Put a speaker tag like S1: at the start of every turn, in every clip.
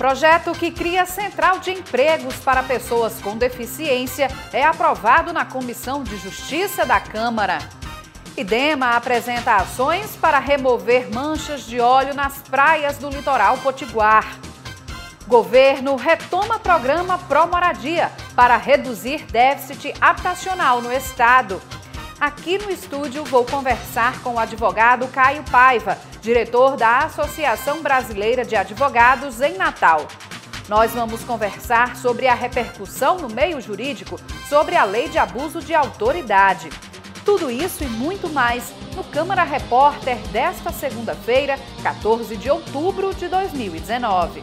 S1: Projeto que cria central de empregos para pessoas com deficiência é aprovado na Comissão de Justiça da Câmara. IDEMA apresenta ações para remover manchas de óleo nas praias do litoral potiguar. Governo retoma programa Pró Moradia para reduzir déficit habitacional no estado. Aqui no estúdio vou conversar com o advogado Caio Paiva, diretor da Associação Brasileira de Advogados em Natal. Nós vamos conversar sobre a repercussão no meio jurídico sobre a Lei de Abuso de Autoridade. Tudo isso e muito mais no Câmara Repórter desta segunda-feira, 14 de outubro de 2019.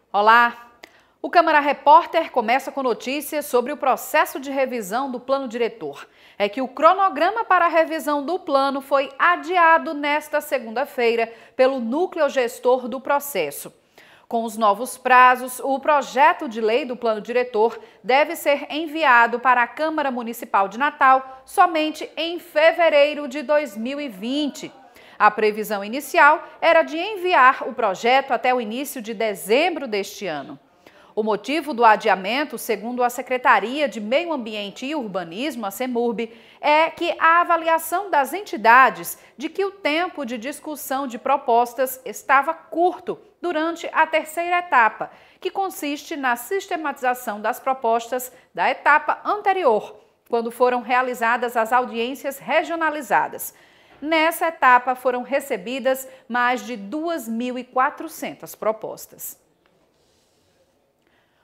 S1: Olá! O Câmara Repórter começa com notícias sobre o processo de revisão do plano diretor. É que o cronograma para a revisão do plano foi adiado nesta segunda-feira pelo núcleo gestor do processo. Com os novos prazos, o projeto de lei do plano diretor deve ser enviado para a Câmara Municipal de Natal somente em fevereiro de 2020. A previsão inicial era de enviar o projeto até o início de dezembro deste ano. O motivo do adiamento, segundo a Secretaria de Meio Ambiente e Urbanismo, a CEMURB, é que a avaliação das entidades de que o tempo de discussão de propostas estava curto durante a terceira etapa, que consiste na sistematização das propostas da etapa anterior, quando foram realizadas as audiências regionalizadas. Nessa etapa foram recebidas mais de 2.400 propostas.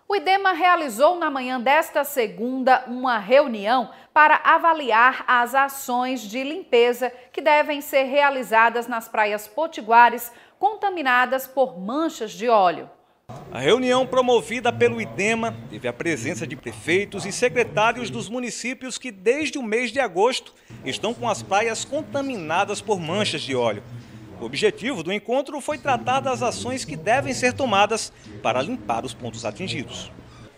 S1: O IDEMA realizou na manhã desta segunda uma reunião para avaliar as ações de limpeza que devem ser realizadas nas praias potiguares contaminadas por manchas de óleo.
S2: A reunião promovida pelo IDEMA teve a presença de prefeitos e secretários dos municípios que desde o mês de agosto estão com as praias contaminadas por manchas de óleo. O objetivo do encontro foi tratar das ações que devem ser tomadas para limpar os pontos atingidos.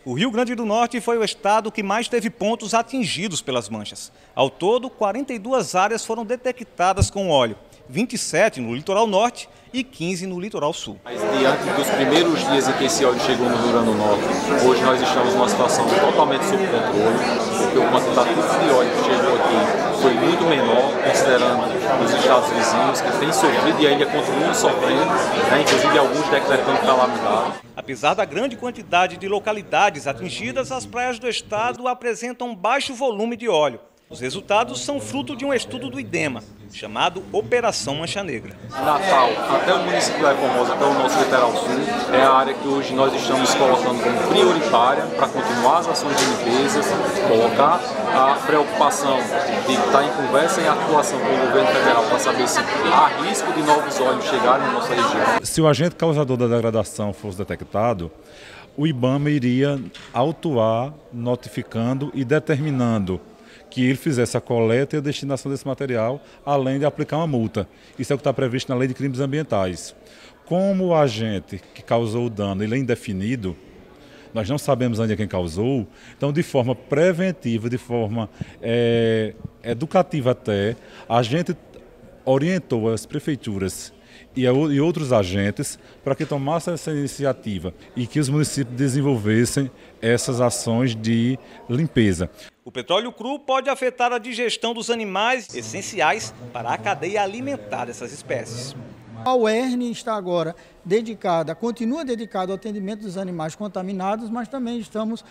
S2: O Rio Grande do Norte foi o estado que mais teve pontos atingidos pelas manchas. Ao todo, 42 áreas foram detectadas com óleo, 27 no litoral norte e 15 no litoral sul.
S3: Mas diante dos primeiros dias em que esse óleo chegou no Rio Grande do Norte, hoje nós estamos numa situação totalmente sob controle, porque o quantitativo de óleo que chegou aqui foi muito menor, considerando os estados vizinhos que têm sofrido e ainda continuam sofrendo, inclusive alguns decretando calamidade.
S2: Apesar da grande quantidade de localidades atingidas, as praias do estado apresentam baixo volume de óleo. Os resultados são fruto de um estudo do IDEMA, chamado Operação Mancha Negra.
S3: Natal, até o município da Formosa, até o nosso litoral sul, é a área que hoje nós estamos colocando como prioritária para continuar as ações de limpeza, colocar a preocupação de estar em conversa e atuação com o governo federal para saber se há risco de novos óleos chegarem na nossa região.
S4: Se o agente causador da degradação fosse detectado, o IBAMA iria autuar, notificando e determinando que ele fizesse a coleta e a destinação desse material, além de aplicar uma multa. Isso é o que está previsto na Lei de Crimes Ambientais. Como o agente que causou o dano ele é indefinido, nós não sabemos ainda quem causou, então de forma preventiva, de forma educativa até, a gente orientou as prefeituras e outros agentes para que tomassem essa iniciativa e que os municípios desenvolvessem essas ações de limpeza.
S2: O petróleo cru pode afetar a digestão dos animais essenciais para a cadeia alimentar dessas espécies.
S5: A UERN está agora continua dedicada ao atendimento dos animais contaminados, mas também estamos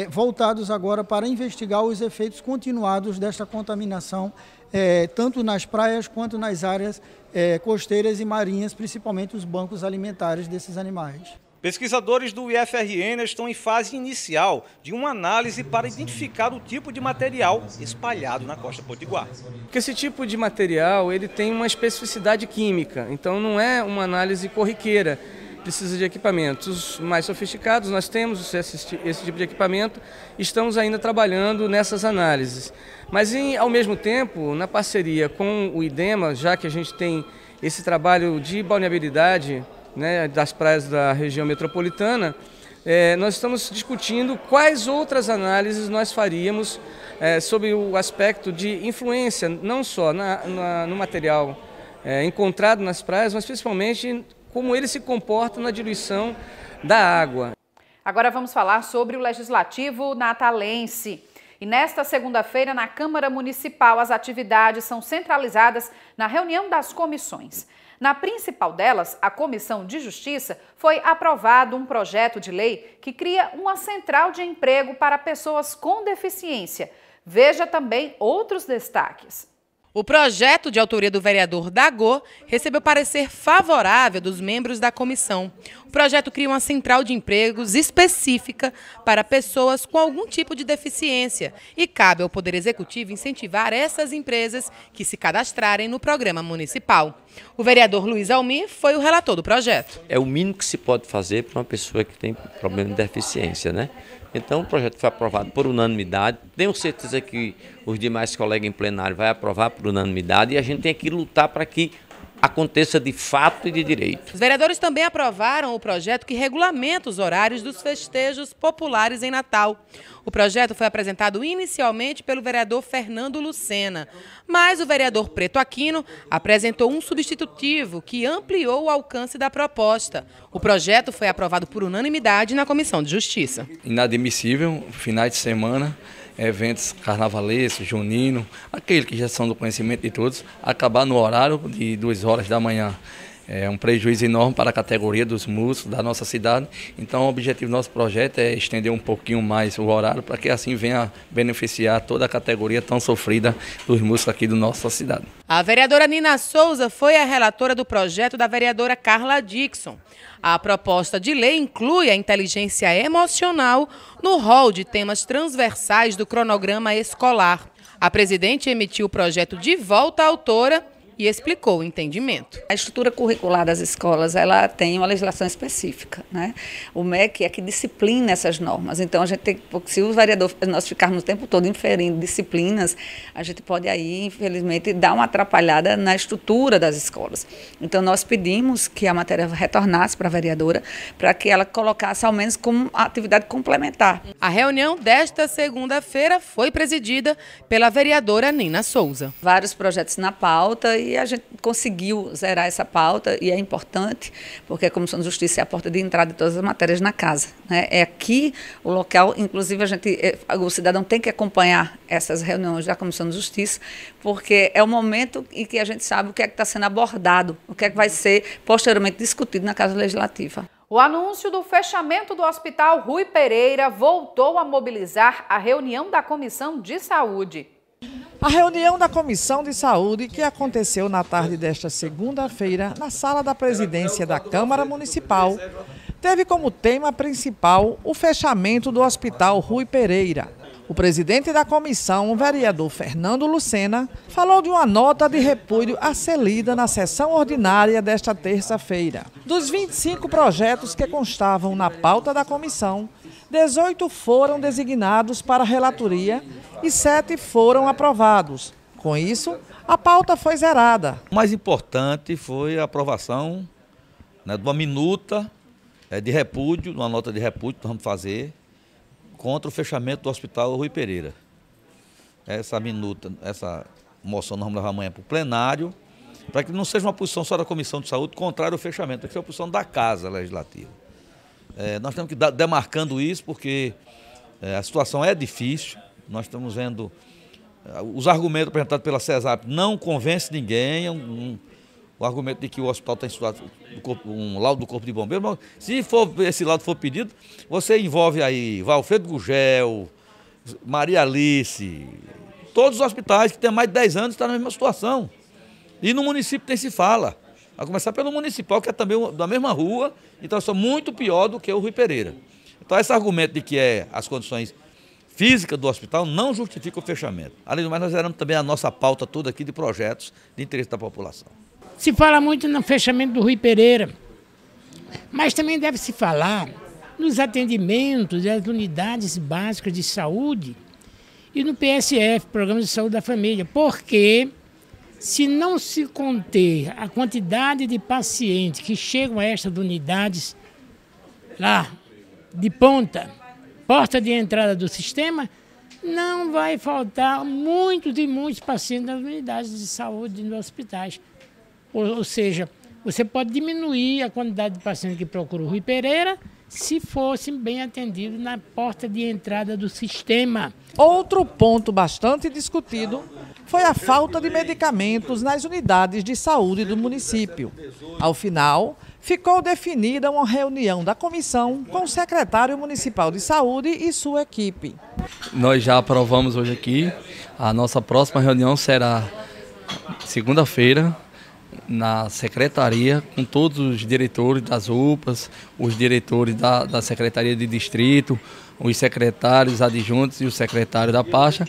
S5: voltados agora para investigar os efeitos continuados desta contaminação, tanto nas praias quanto nas áreas costeiras e marinhas, principalmente os bancos alimentares desses animais.
S2: Pesquisadores do IFRN estão em fase inicial de uma análise para identificar o tipo de material espalhado na costa potiguar.
S6: Porque esse tipo de material ele tem uma especificidade química, então não é uma análise corriqueira. Precisa de equipamentos mais sofisticados, nós temos esse tipo de equipamento, estamos ainda trabalhando nessas análises. Mas, ao mesmo tempo, na parceria com o IDEMA, já que a gente tem esse trabalho de balneabilidade, né, das praias da região metropolitana, nós estamos discutindo quais outras análises nós faríamos sobre o aspecto de influência, não só no material encontrado nas praias, mas principalmente como ele se comporta na diluição da água.
S1: Agora vamos falar sobre o Legislativo natalense. E nesta segunda-feira, na Câmara Municipal, as atividades são centralizadas na reunião das comissões. Na principal delas, a Comissão de Justiça, foi aprovado um projeto de lei que cria uma central de emprego para pessoas com deficiência. Veja também outros destaques.
S7: O projeto de autoria do vereador Dagô recebeu parecer favorável dos membros da comissão. O projeto cria uma central de empregos específica para pessoas com algum tipo de deficiência e cabe ao Poder Executivo incentivar essas empresas que se cadastrarem no programa municipal. O vereador Luiz Almir foi o relator do projeto.
S8: É o mínimo que se pode fazer para uma pessoa que tem problema de deficiência, né? Então o projeto foi aprovado por unanimidade. Tenho certeza que os demais colegas em plenário vão aprovar por unanimidade e a gente tem que lutar para que aconteça de fato e de direito.
S7: Os vereadores também aprovaram o projeto que regulamenta os horários dos festejos populares em Natal. O projeto foi apresentado inicialmente pelo vereador Fernando Lucena, mas o vereador Preto Aquino apresentou um substitutivo que ampliou o alcance da proposta. O projeto foi aprovado por unanimidade na Comissão de Justiça.
S9: Inadmissível, finais de semana, eventos carnavalescos, junino, aqueles que já são do conhecimento de todos, acabar no horário de 2 horas da manhã. É um prejuízo enorme para a categoria dos músicos da nossa cidade. Então o objetivo do nosso projeto é estender um pouquinho mais o horário para que assim venha beneficiar toda a categoria tão sofrida dos músicos aqui da nossa cidade.
S7: A vereadora Nina Souza foi a relatora do projeto da vereadora Carla Dixon. A proposta de lei inclui a inteligência emocional no rol de temas transversais do cronograma escolar. A presidente emitiu o projeto de volta à autora e explicou o entendimento.
S10: A estrutura curricular das escolas, ela tem uma legislação específica, né? O MEC é que disciplina essas normas. Então, a gente tem, se os vereadores, nós ficarmos o tempo todo inferindo disciplinas, a gente pode aí, infelizmente, dar uma atrapalhada na estrutura das escolas. Então, nós pedimos que a matéria retornasse para a vereadora, para que ela colocasse ao menos como atividade complementar.
S7: A reunião desta segunda-feira foi presidida pela vereadora Nina Souza.
S10: Vários projetos na pauta e a gente conseguiu zerar essa pauta e é importante, porque a Comissão de Justiça é a porta de entrada de todas as matérias na casa, né? É aqui o local, inclusive o cidadão tem que acompanhar essas reuniões da Comissão de Justiça, porque é o momento em que a gente sabe o que é que está sendo abordado, o que é que vai ser posteriormente discutido na Casa Legislativa.
S1: O anúncio do fechamento do Hospital Rui Pereira voltou a mobilizar a reunião da Comissão de Saúde.
S11: A reunião da Comissão de Saúde, que aconteceu na tarde desta segunda-feira, na sala da presidência da Câmara Municipal, teve como tema principal o fechamento do Hospital Rui Pereira. O presidente da comissão, o vereador Fernando Lucena, falou de uma nota de repúdio a ser lida na sessão ordinária desta terça-feira. Dos 25 projetos que constavam na pauta da comissão, 18 foram designados para a relatoria e 7 foram aprovados. Com isso, a pauta foi zerada.
S12: O mais importante foi a aprovação, de uma minuta de repúdio, uma nota de repúdio que nós vamos fazer contra o fechamento do Hospital Rui Pereira. Essa minuta, essa moção nós vamos levar amanhã para o plenário, para que não seja uma posição só da Comissão de Saúde contrária ao fechamento, que é uma posição da Casa Legislativa. Nós temos que ir demarcando isso, porque a situação é difícil. Nós estamos vendo os argumentos apresentados pela CESAP não convencem ninguém. O argumento de que o hospital tem um laudo do Corpo de Bombeiros, se esse laudo for pedido, você envolve aí Valfredo Gugel, Maria Alice, todos os hospitais que têm mais de 10 anos estão na mesma situação. E no município nem se fala. A começar pelo municipal, que é também da mesma rua, então é muito pior do que o Rui Pereira. Então esse argumento de que as condições físicas do hospital não justifica o fechamento. Além do mais, nós zeramos também a nossa pauta toda aqui de projetos de interesse da população.
S13: Se fala muito no fechamento do Rui Pereira, mas também deve se falar nos atendimentos das unidades básicas de saúde e no PSF, Programa de Saúde da Família, porque se não se conter a quantidade de pacientes que chegam a estas unidades lá de ponta, porta de entrada do sistema, não vai faltar muitos e muitos pacientes nas unidades de saúde nos hospitais. Ou seja, você pode diminuir a quantidade de pacientes que procuram o Rui Pereira se fossem bem atendidos na porta de entrada do sistema.
S11: Outro ponto bastante discutido foi a falta de medicamentos nas unidades de saúde do município. Ao final, ficou definida uma reunião da comissão com o secretário municipal de saúde e sua equipe.
S9: Nós já aprovamos hoje aqui, a nossa próxima reunião será segunda-feira, na secretaria, com todos os diretores das UPAs, os diretores da Secretaria de Distrito, os secretários adjuntos e o secretário da pasta,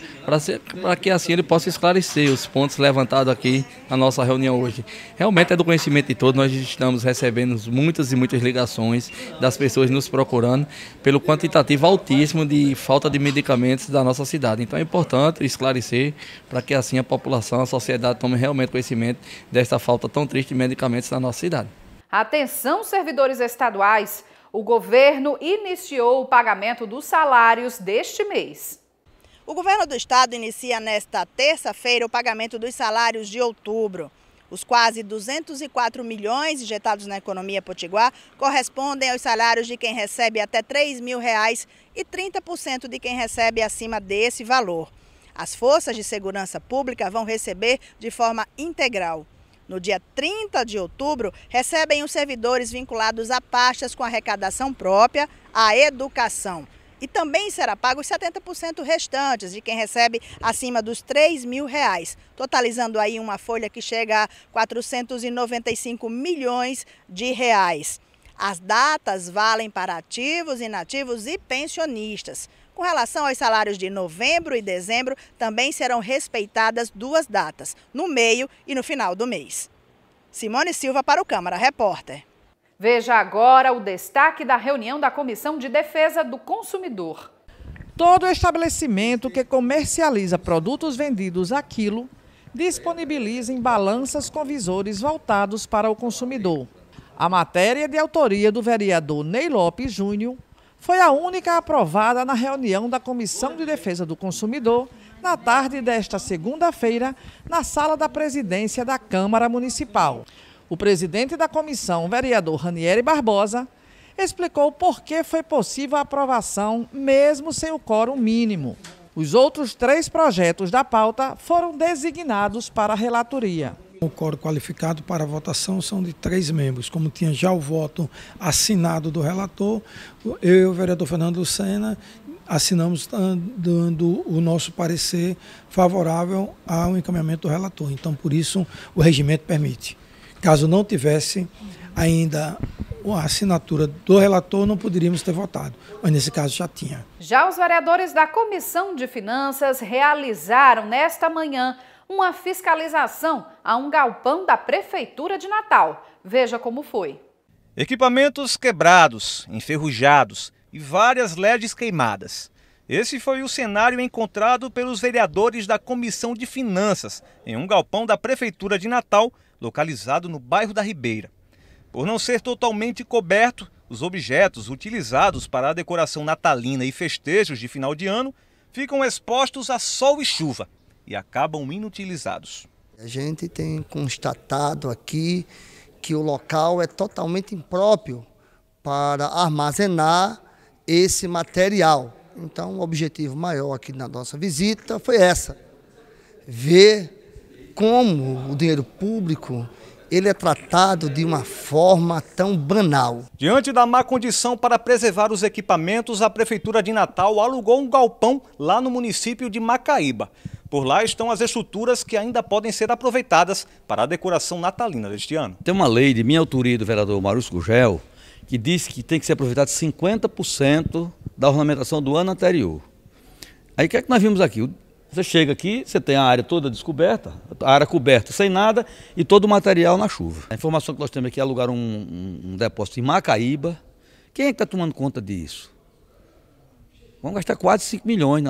S9: para que assim ele possa esclarecer os pontos levantados aqui na nossa reunião hoje. Realmente é do conhecimento de todos, nós estamos recebendo muitas e muitas ligações das pessoas nos procurando pelo quantitativo altíssimo de falta de medicamentos da nossa cidade. Então é importante esclarecer para que assim a população, a sociedade tome realmente conhecimento desta falta tão triste de medicamentos na nossa cidade.
S1: Atenção, servidores estaduais! O governo iniciou o pagamento dos salários deste mês.
S14: O governo do estado inicia nesta terça-feira o pagamento dos salários de outubro. Os quase 204 milhões injetados na economia potiguar correspondem aos salários de quem recebe até R$ 3.000 e 30% de quem recebe acima desse valor. As forças de segurança pública vão receber de forma integral. No dia 30 de outubro, recebem os servidores vinculados a pastas com arrecadação própria, à educação. E também será pago os 70% restantes de quem recebe acima dos R$ 3.000, totalizando aí uma folha que chega a 495 milhões de reais. As datas valem para ativos, inativos e pensionistas. Com relação aos salários de novembro e dezembro, também serão respeitadas duas datas, no meio e no final do mês. Simone Silva para o Câmara Repórter.
S1: Veja agora o destaque da reunião da Comissão de Defesa do Consumidor.
S11: Todo estabelecimento que comercializa produtos vendidos a quilo disponibiliza em balanças com visores voltados para o consumidor. A matéria de autoria do vereador Ney Lopes Júnior foi a única aprovada na reunião da Comissão de Defesa do Consumidor na tarde desta segunda-feira, na sala da presidência da Câmara Municipal. O presidente da comissão, vereador Ranieri Barbosa, explicou por que foi possível a aprovação, mesmo sem o quórum mínimo. Os outros 3 projetos da pauta foram designados para a relatoria.
S5: O quórum qualificado para a votação são de 3 membros. Como tinha já o voto assinado do relator, eu e o vereador Fernando Lucena assinamos dando o nosso parecer favorável ao encaminhamento do relator. Então, por isso, o regimento permite. Caso não tivesse ainda a assinatura do relator, não poderíamos ter votado, mas nesse caso já tinha.
S1: Já os vereadores da Comissão de Finanças realizaram nesta manhã uma fiscalização a um galpão da Prefeitura de Natal. Veja como foi.
S2: Equipamentos quebrados, enferrujados e várias LEDs queimadas. Esse foi o cenário encontrado pelos vereadores da Comissão de Finanças em um galpão da Prefeitura de Natal, localizado no bairro da Ribeira. Por não ser totalmente coberto, os objetos utilizados para a decoração natalina e festejos de final de ano ficam expostos a sol e chuva e acabam inutilizados.
S15: A gente tem constatado aqui que o local é totalmente impróprio para armazenar esse material. Então, o objetivo maior aqui na nossa visita foi ver como o dinheiro público ele é tratado de uma forma tão banal.
S2: Diante da má condição para preservar os equipamentos, a Prefeitura de Natal alugou um galpão lá no município de Macaíba. Por lá estão as estruturas que ainda podem ser aproveitadas para a decoração natalina deste ano.
S12: Tem uma lei de minha autoria do vereador Maurício Gugel que diz que tem que ser aproveitado 50% da ornamentação do ano anterior. Aí o que é que nós vimos aqui? Você chega aqui, você tem a área toda descoberta, a área coberta sem nada e todo o material na chuva. A informação que nós temos aqui é alugar um depósito em Macaíba. Quem é que está tomando conta disso? Vamos gastar quase 5 milhões.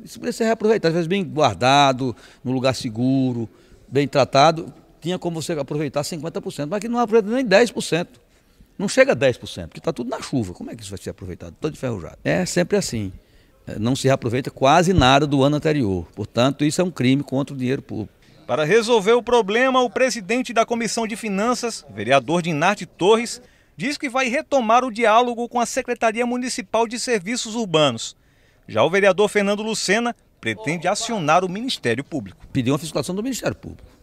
S12: Isso poderia ser reaproveitado, às vezes bem guardado, num lugar seguro, bem tratado. Tinha como você aproveitar 50%, mas aqui não aproveita nem 10%. Não chega a 10%, porque está tudo na chuva. Como é que isso vai ser aproveitado? Todo enferrujado. É sempre assim. Não se reaproveita quase nada do ano anterior. Portanto, isso é um crime contra o dinheiro público.
S2: Para resolver o problema, o presidente da Comissão de Finanças, vereador Dinarte Torres, diz que vai retomar o diálogo com a Secretaria Municipal de Serviços Urbanos. Já o vereador Fernando Lucena pretende acionar o Ministério Público.
S12: Pedir uma fiscalização do Ministério Público.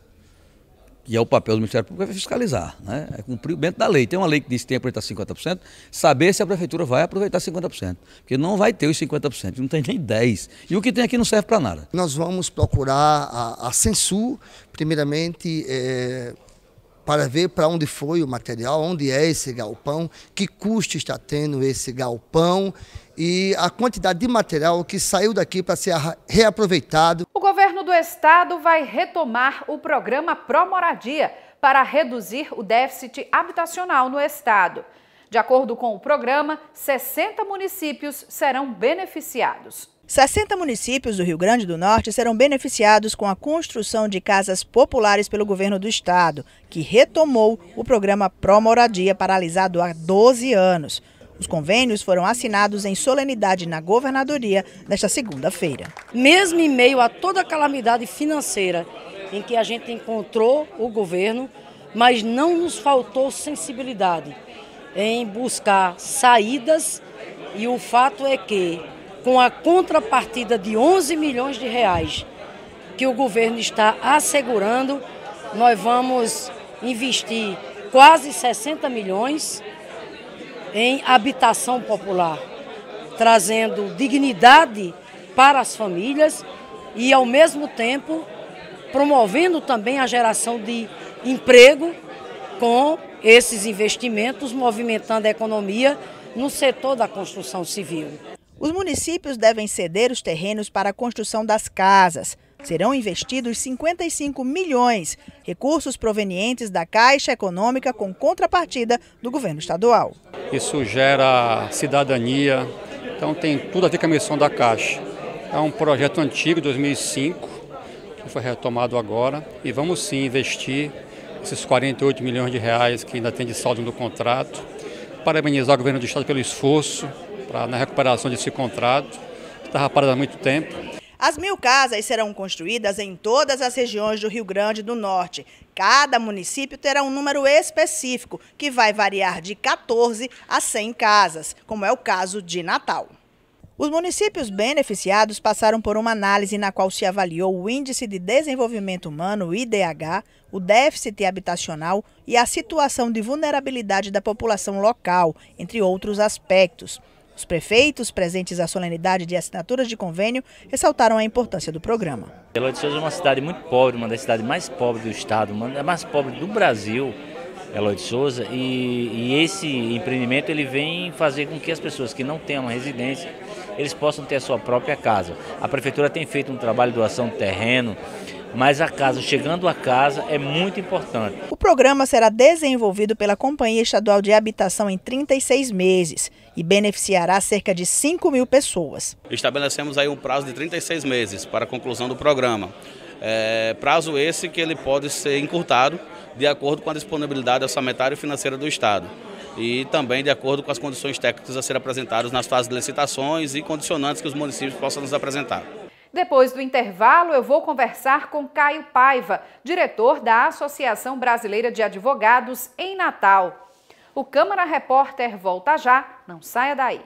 S12: Que é o papel do Ministério Público, é fiscalizar, né? É cumprir dentro da lei. Tem uma lei que diz que tem que aproveitar 50%, saber se a prefeitura vai aproveitar 50%. Porque não vai ter os 50%, não tem nem 10%. E o que tem aqui não serve para nada.
S15: Nós vamos procurar a Censu, primeiramente, para ver para onde foi o material, onde é esse galpão, que custo está tendo esse galpão e a quantidade de material que saiu daqui para ser reaproveitado.
S1: O governo do estado vai retomar o programa Pró-Moradia para reduzir o déficit habitacional no estado. De acordo com o programa, 60 municípios serão beneficiados.
S14: 60 municípios do Rio Grande do Norte serão beneficiados com a construção de casas populares pelo governo do estado, que retomou o programa Pró-Moradia, paralisado há 12 anos. Os convênios foram assinados em solenidade na governadoria nesta segunda-feira.
S16: Mesmo em meio a toda a calamidade financeira em que a gente encontrou o governo, mas não nos faltou sensibilidade em buscar saídas, e o fato é que, com a contrapartida de 11 milhões de reais que o governo está assegurando, nós vamos investir quase 60 milhões em habitação popular, trazendo dignidade para as famílias e, ao mesmo tempo, promovendo também a geração de emprego com esses investimentos, movimentando a economia no setor da construção civil.
S14: Os municípios devem ceder os terrenos para a construção das casas. Serão investidos 55 milhões, recursos provenientes da Caixa Econômica com contrapartida do governo estadual.
S17: Isso gera cidadania, então tem tudo a ver com a missão da Caixa. É um projeto antigo, 2005, que foi retomado agora, e vamos sim investir esses 48 milhões de reais que ainda tem de saldo no contrato. Parabenizar o governo do estado pelo esforço na recuperação desse contrato, que estava parado há muito tempo.
S14: As 1000 casas serão construídas em todas as regiões do Rio Grande do Norte. Cada município terá um número específico, que vai variar de 14 a 100 casas, como é o caso de Natal. Os municípios beneficiados passaram por uma análise na qual se avaliou o Índice de Desenvolvimento Humano, o IDH, o déficit habitacional e a situação de vulnerabilidade da população local, entre outros aspectos. Os prefeitos presentes à solenidade de assinaturas de convênio ressaltaram a importância do programa.
S18: Eloy de Souza é uma cidade muito pobre, uma das cidades mais pobres do estado, uma das mais pobres do Brasil, Eloy de Souza, e esse empreendimento ele vem fazer com que as pessoas que não tenham uma residência, eles possam ter a sua própria casa. A prefeitura tem feito um trabalho de doação de terreno, mas a casa, chegando à casa, é muito importante.
S14: O programa será desenvolvido pela Companhia Estadual de Habitação em 36 meses e beneficiará cerca de 5.000 pessoas.
S19: Estabelecemos aí um prazo de 36 meses para a conclusão do programa. Prazo esse que ele pode ser encurtado de acordo com a disponibilidade orçamentária e financeira do Estado e também de acordo com as condições técnicas a serem apresentadas nas fases de licitações e condicionantes que os municípios possam nos apresentar.
S1: Depois do intervalo, eu vou conversar com Caio Paiva, diretor da Associação Brasileira de Advogados em Natal. O Câmara Repórter volta já, não saia daí.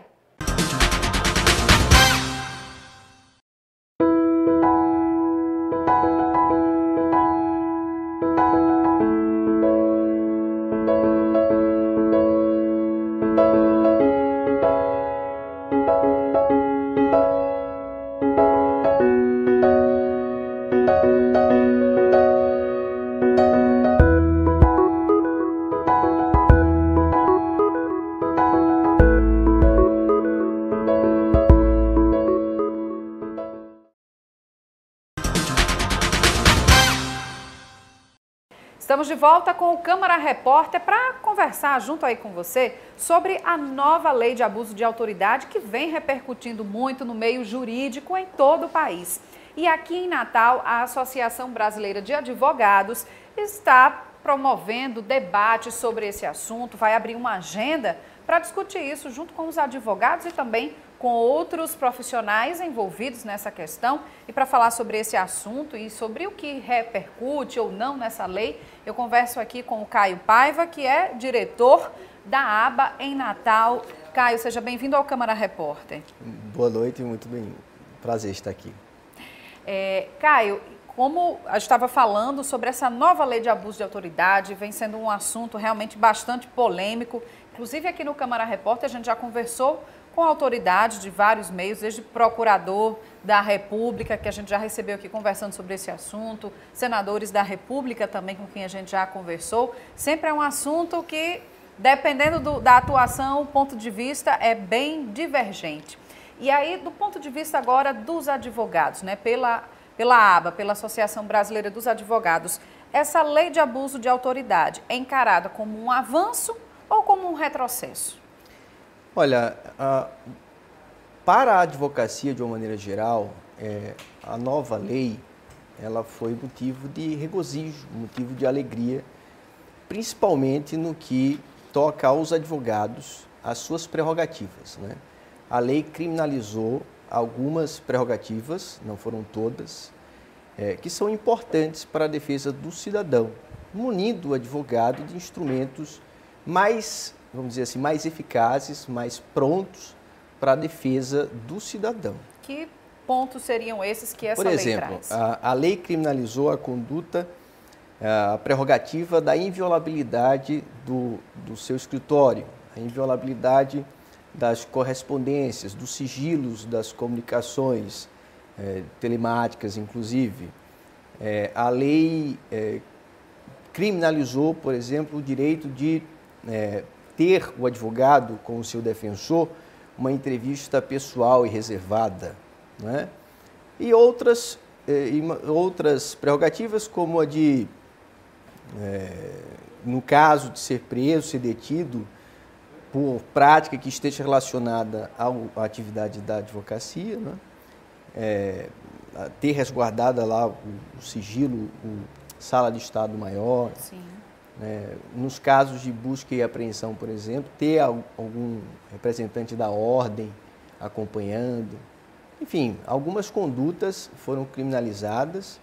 S1: Estamos de volta com o Câmara Repórter para conversar junto aí com você sobre a nova lei de abuso de autoridade que vem repercutindo muito no meio jurídico em todo o país. E aqui em Natal, a Associação Brasileira de Advogados está promovendo debate sobre esse assunto, vai abrir uma agenda para discutir isso junto com os advogados e também com outros profissionais envolvidos nessa questão. E para falar sobre esse assunto e sobre o que repercute ou não nessa lei, eu converso aqui com o Caio Paiva, que é diretor da ABA em Natal. Caio, seja bem-vindo ao Câmara Repórter.
S20: Boa noite, muito bem. Prazer estar aqui.
S1: Caio, como a gente estava falando sobre essa nova lei de abuso de autoridade, vem sendo um assunto realmente bastante polêmico. Inclusive aqui no Câmara Repórter a gente já conversou com autoridades de vários meios, desde procurador da República, que a gente já recebeu aqui conversando sobre esse assunto, senadores da República também, com quem a gente já conversou. Sempre é um assunto que, dependendo da atuação, o ponto de vista é bem divergente. E aí, do ponto de vista agora dos advogados, né, pela ABA, pela Associação Brasileira dos Advogados, essa lei de abuso de autoridade é encarada como um avanço ou como um retrocesso?
S20: Olha, para a advocacia, de uma maneira geral, a nova lei ela foi motivo de regozijo, motivo de alegria, principalmente no que toca aos advogados, as suas prerrogativas, né? A lei criminalizou algumas prerrogativas, não foram todas, que são importantes para a defesa do cidadão, munindo o advogado de instrumentos mais, vamos dizer assim, mais eficazes, mais prontos para a defesa do cidadão.
S1: Que pontos seriam esses que essa lei traz? Por
S20: exemplo, a lei criminalizou a conduta, a prerrogativa da inviolabilidade do seu escritório, a inviolabilidade das correspondências, dos sigilos das comunicações telemáticas, inclusive. A lei criminalizou, por exemplo, o direito de ter o advogado com o seu defensor uma entrevista pessoal e reservada, né? E outras prerrogativas, como a de, no caso de ser preso, ser detido por prática que esteja relacionada à atividade da advocacia, né? Ter resguardada lá o sigilo, sala de Estado Maior.
S1: Sim.
S20: Nos casos de busca e apreensão, por exemplo, ter algum representante da ordem acompanhando. Enfim, algumas condutas foram criminalizadas,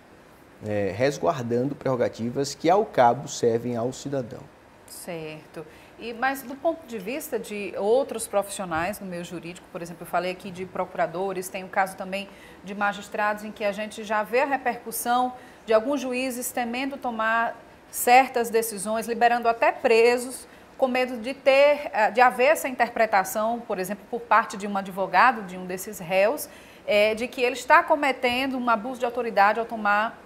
S20: resguardando prerrogativas que, ao cabo, servem ao cidadão.
S1: Certo. Mas do ponto de vista de outros profissionais no meio jurídico, por exemplo, eu falei aqui de procuradores, tem o caso também de magistrados em que a gente já vê a repercussão de alguns juízes temendo tomar certas decisões, liberando até presos, com medo de haver essa interpretação, por exemplo, por parte de um advogado, de um desses réus, de que ele está cometendo um abuso de autoridade ao tomar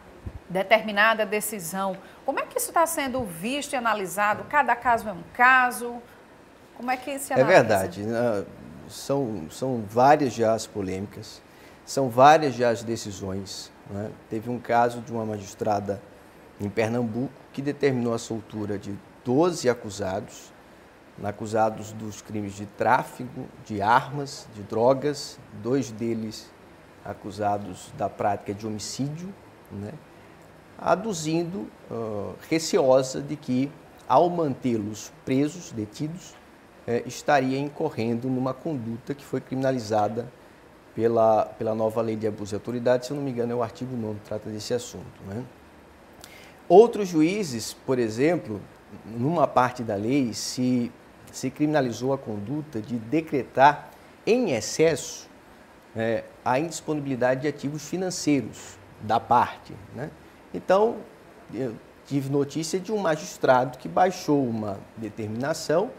S1: determinada decisão. Como é que isso está sendo visto e analisado? Cada caso é um caso? Como é que se analisa?
S20: É verdade. São várias já as polêmicas, são várias já as decisões, né? Teve um caso de uma magistrada em Pernambuco que determinou a soltura de 12 acusados dos crimes de tráfico de armas, de drogas, 2 deles acusados da prática de homicídio, né? Aduzindo, receosa de que, ao mantê-los presos, detidos, estaria incorrendo numa conduta que foi criminalizada pela nova lei de abuso de autoridade, se eu não me engano é o artigo 9 que trata desse assunto, né? Outros juízes, por exemplo, numa parte da lei se criminalizou a conduta de decretar em excesso a indisponibilidade de ativos financeiros da parte, né? Então, eu tive notícia de um magistrado que baixou uma determinação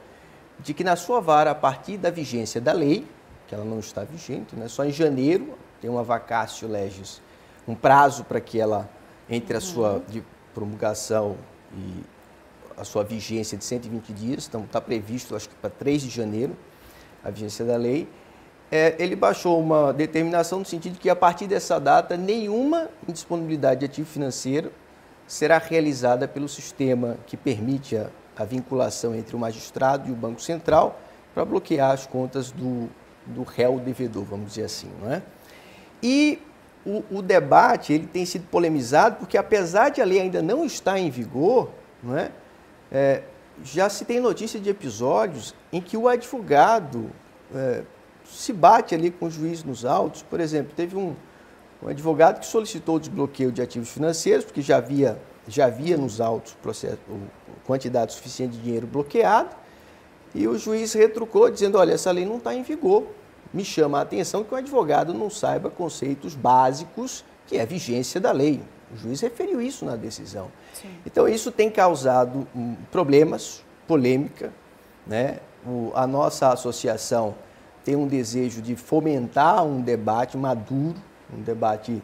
S20: de que na sua vara, a partir da vigência da lei, que ela não está vigente, né, só em janeiro tem uma vacatio legis, um prazo para que ela, entre a sua de promulgação e a sua vigência de 120 dias, então está previsto, acho que para 3 de janeiro, a vigência da lei, ele baixou uma determinação no sentido de que, a partir dessa data, nenhuma indisponibilidade de ativo financeiro será realizada pelo sistema que permite a vinculação entre o magistrado e o Banco Central para bloquear as contas do réu devedor, vamos dizer assim, não é? E o debate ele tem sido polemizado porque, apesar de a lei ainda não estar em vigor, não é? Já se tem notícia de episódios em que o advogado se bate ali com o juiz nos autos. Por exemplo, teve um advogado que solicitou o desbloqueio de ativos financeiros, porque já havia nos autos quantidade suficiente de dinheiro bloqueado, e o juiz retrucou dizendo, olha, essa lei não está em vigor. Me chama a atenção que o advogado não saiba conceitos básicos, que é a vigência da lei. O juiz referiu isso na decisão. Sim. Então, isso tem causado problemas, polêmica, né? A nossa associação tem um desejo de fomentar um debate maduro, um debate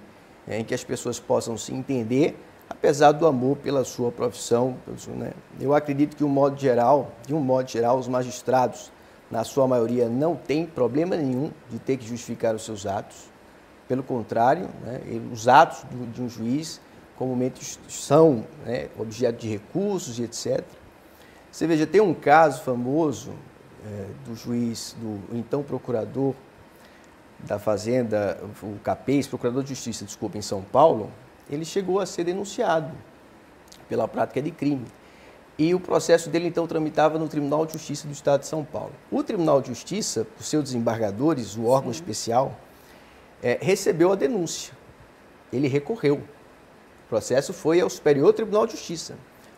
S20: em que as pessoas possam se entender, apesar do amor pela sua profissão. Né? Eu acredito que, de um modo geral, os magistrados, na sua maioria, não têm problema nenhum de ter que justificar os seus atos. Pelo contrário, né, os atos de um juiz comumente são, né, objeto de recursos e etc. Você veja, tem um caso famoso do juiz, do então procurador da Fazenda, o Capês, procurador de Justiça, desculpa, em São Paulo. Ele chegou a ser denunciado pela prática de crime. E o processo dele, então, tramitava no Tribunal de Justiça do Estado de São Paulo. O Tribunal de Justiça, por seus desembargadores, o órgão especial, recebeu a denúncia. Ele recorreu. O processo foi ao Superior Tribunal de Justiça.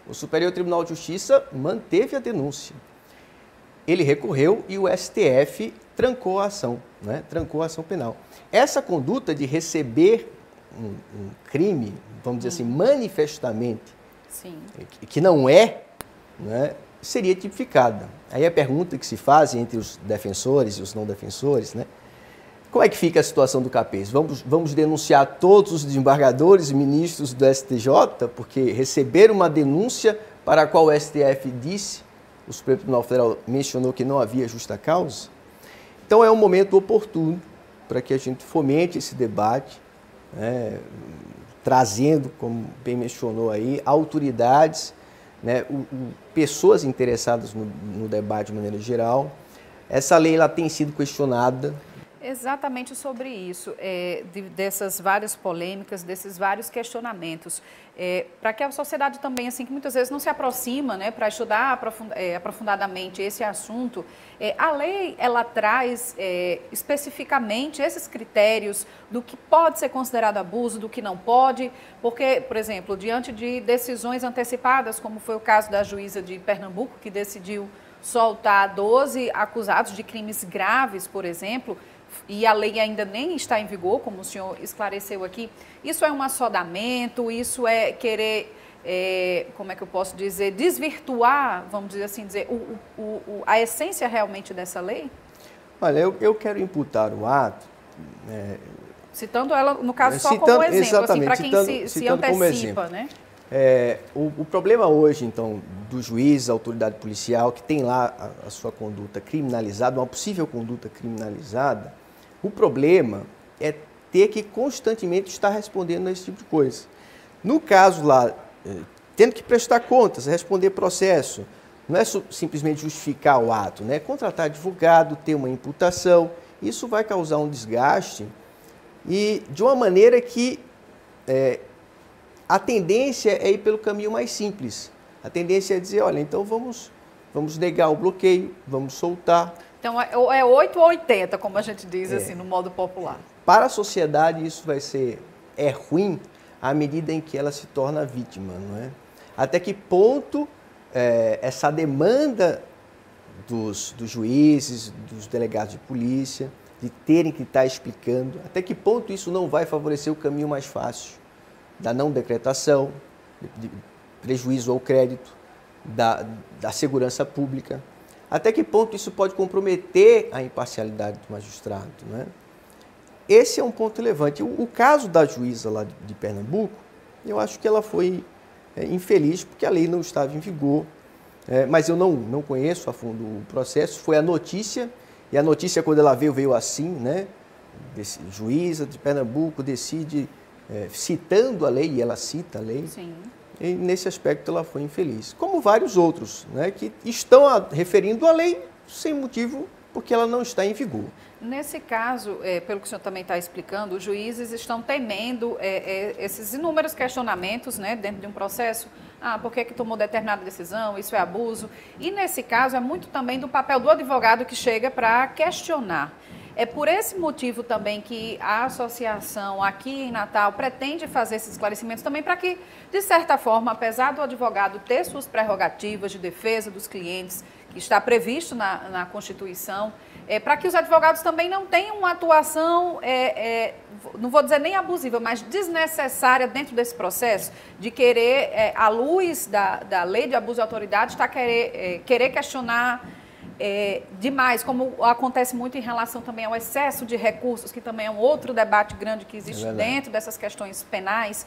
S20: O Superior Tribunal de Justiça manteve a denúncia. Ele recorreu e o STF trancou a ação, né? Trancou a ação penal. Essa conduta de receber um crime, vamos dizer assim, manifestamente, sim, que não é, né, seria tipificada. Aí a pergunta que se faz entre os defensores e os não defensores, né? Como é que fica a situação do Capês? Vamos denunciar todos os desembargadores e ministros do STJ, porque receberam uma denúncia para a qual o STF disse, o Supremo Tribunal Federal mencionou que não havia justa causa? Então é um momento oportuno para que a gente fomente esse debate, né, trazendo, como bem mencionou aí, autoridades, né, pessoas interessadas no debate de maneira geral. Essa lei ela tem sido questionada.
S1: Exatamente sobre isso, dessas várias polêmicas, desses vários questionamentos, para que a sociedade também, assim, que muitas vezes não se aproxima, né, para estudar aprofundadamente esse assunto, a lei, ela traz especificamente esses critérios do que pode ser considerado abuso, do que não pode, porque, por exemplo, diante de decisões antecipadas, como foi o caso da juíza de Pernambuco, que decidiu soltar 12 acusados de crimes graves, por exemplo, e a lei ainda nem está em vigor, como o senhor esclareceu aqui, isso é um assodamento, isso é querer, como é que eu posso dizer, desvirtuar, vamos dizer assim, a essência realmente dessa lei?
S20: Olha, eu quero imputar o ato...
S1: citando ela, no caso, só como exemplo, assim, para quem se antecipa, né?
S20: O problema hoje, então, do juiz, da autoridade policial, que tem lá a sua conduta criminalizada, uma possível conduta criminalizada, o problema é ter que constantemente estar respondendo a esse tipo de coisa. No caso lá, tendo que prestar contas, responder processo, não é simplesmente justificar o ato, né? Contratar advogado, ter uma imputação, isso vai causar um desgaste e de uma maneira que a tendência é ir pelo caminho mais simples. A tendência é dizer, olha, então vamos negar o bloqueio, vamos soltar.
S1: Então, é 8 ou 80, como a gente diz assim, no modo popular.
S20: Para a sociedade, isso vai ser ruim à medida em que ela se torna vítima, não é? Até que ponto essa demanda dos juízes, dos delegados de polícia, de terem que estar explicando, até que ponto isso não vai favorecer o caminho mais fácil da não decretação, de prejuízo ao crédito, da segurança pública. Até que ponto isso pode comprometer a imparcialidade do magistrado, né? Esse é um ponto relevante. O caso da juíza lá de Pernambuco, eu acho que ela foi infeliz porque a lei não estava em vigor, mas eu não conheço a fundo o processo. Foi a notícia, e a notícia quando ela veio assim, né? Juíza de Pernambuco decide, citando a lei, e ela cita a lei. Sim. E nesse aspecto ela foi infeliz. Como vários outros, né, que estão referindo a lei sem motivo, porque ela não está em vigor.
S1: Nesse caso, pelo que o senhor também está explicando, os juízes estão temendo esses inúmeros questionamentos, né, dentro de um processo. por que tomou determinada decisão, isso é abuso. E nesse caso é muito também do papel do advogado que chega para questionar. É por esse motivo também que a associação aqui em Natal pretende fazer esses esclarecimentos também para que, de certa forma, apesar do advogado ter suas prerrogativas de defesa dos clientes, que está previsto na Constituição, para que os advogados também não tenham uma atuação, não vou dizer nem abusiva, mas desnecessária dentro desse processo, de querer, à luz da lei de abuso de autoridade, querer questionar demais, como acontece muito em relação também ao excesso de recursos, que também é um outro debate grande que existe dentro dessas questões penais,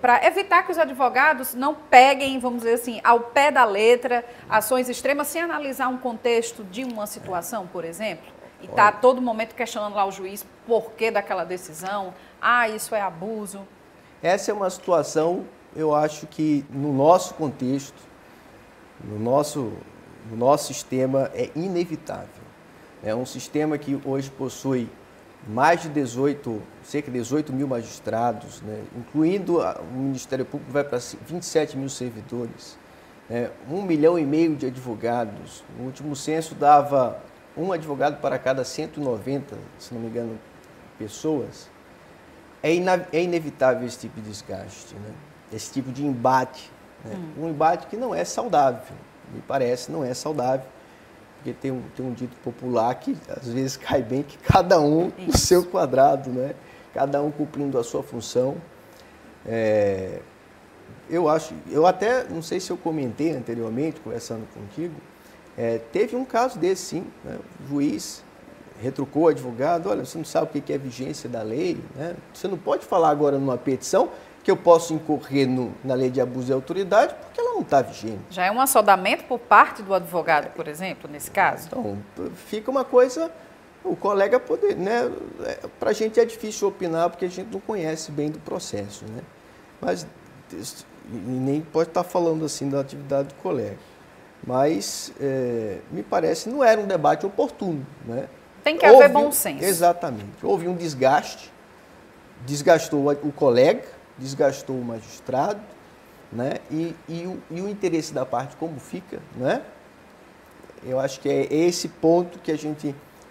S1: para evitar que os advogados não peguem, vamos dizer assim, ao pé da letra, ações extremas, sem analisar um contexto de uma situação, por exemplo, e está a todo momento questionando lá o juiz por que daquela decisão, isso é abuso.
S20: Essa é uma situação, eu acho que no nosso contexto, no nosso sistema é inevitável. É um sistema que hoje possui mais de cerca de 18 mil magistrados, né? Incluindo o Ministério Público, vai para 27 mil servidores, 1,5 milhão de advogados. No último censo dava um advogado para cada 190, se não me engano, pessoas. É inevitável esse tipo de desgaste, né? Esse tipo de embate. Né? Um embate que não é saudável. Me parece, não é saudável, porque tem um dito popular que às vezes cai bem, que cada um no seu quadrado, né? Cada um cumprindo a sua função. Eu até, não sei se eu comentei anteriormente, conversando contigo, teve um caso desse sim, né? O juiz retrucou o advogado, olha, você não sabe o que é vigência da lei, né? Você não pode falar agora numa petição que eu posso incorrer na lei de abuso de autoridade porque ela não está vigente.
S1: Já é um assodamento por parte do advogado, por exemplo, nesse caso?
S20: Então, fica uma coisa, o colega poder, né? Para a gente é difícil opinar porque a gente não conhece bem do processo, né? Mas nem pode estar falando assim da atividade do colega. Mas, me parece, não era um debate oportuno, né?
S1: Tem que haver bom senso.
S20: Exatamente. Houve um desgaste, desgastou o colega, desgastou o magistrado, né? E o interesse da parte como fica, né? Eu acho que é esse ponto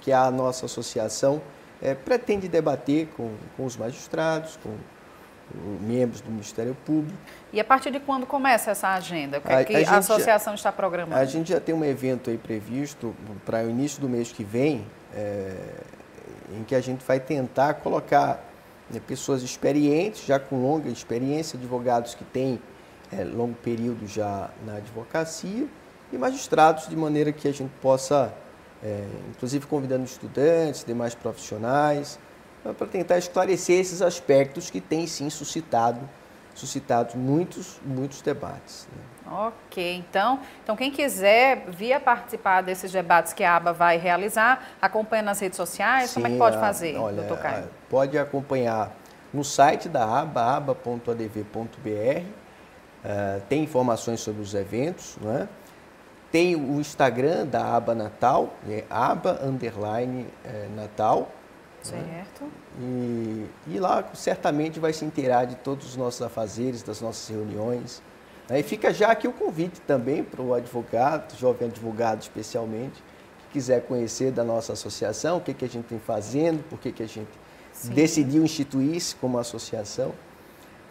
S20: que a nossa associação pretende debater com os magistrados, com os membros do Ministério Público.
S1: E a partir de quando começa essa agenda? O que a associação está programando?
S20: A gente já tem um evento aí previsto para o início do mês que vem, em que a gente vai tentar colocar pessoas experientes, já com longa experiência, advogados que têm longo período já na advocacia e magistrados, de maneira que a gente possa, inclusive convidando estudantes, demais profissionais, para tentar esclarecer esses aspectos que têm sim suscitado muitos debates, né?
S1: Ok, então quem quiser vir participar desses debates que a ABA vai realizar, acompanha nas redes sociais, sim, como é que pode fazer, doutor Caio?
S20: Pode acompanhar no site da ABA, aba.adv.br, tem informações sobre os eventos, né? Tem o Instagram da ABA Natal, aba_Natal.
S1: Certo.
S20: Né? E lá certamente vai se inteirar de todos os nossos afazeres, das nossas reuniões. E fica já aqui o convite também para o advogado, jovem advogado especialmente, que quiser conhecer da nossa associação, o que a gente tem fazendo, por que a gente decidiu instituir-se como associação.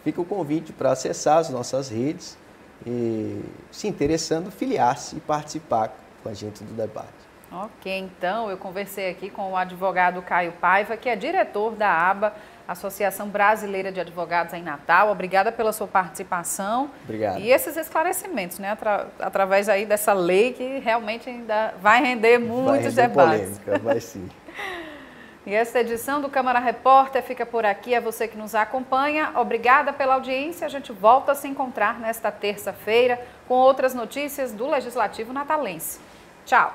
S20: Fica o convite para acessar as nossas redes e, se interessando, filiar-se e participar com a gente do debate.
S1: Ok, então eu conversei aqui com o advogado Caio Paiva, que é diretor da ABA, Associação Brasileira de Advogados em Natal. Obrigada pela sua participação.
S20: Obrigado.
S1: E esses esclarecimentos, né, através aí dessa lei que realmente ainda vai render muitos debates.
S20: Polêmica, vai sim.
S1: E essa edição do Câmara Repórter fica por aqui. É você que nos acompanha. Obrigada pela audiência. A gente volta a se encontrar nesta terça-feira com outras notícias do Legislativo Natalense. Tchau.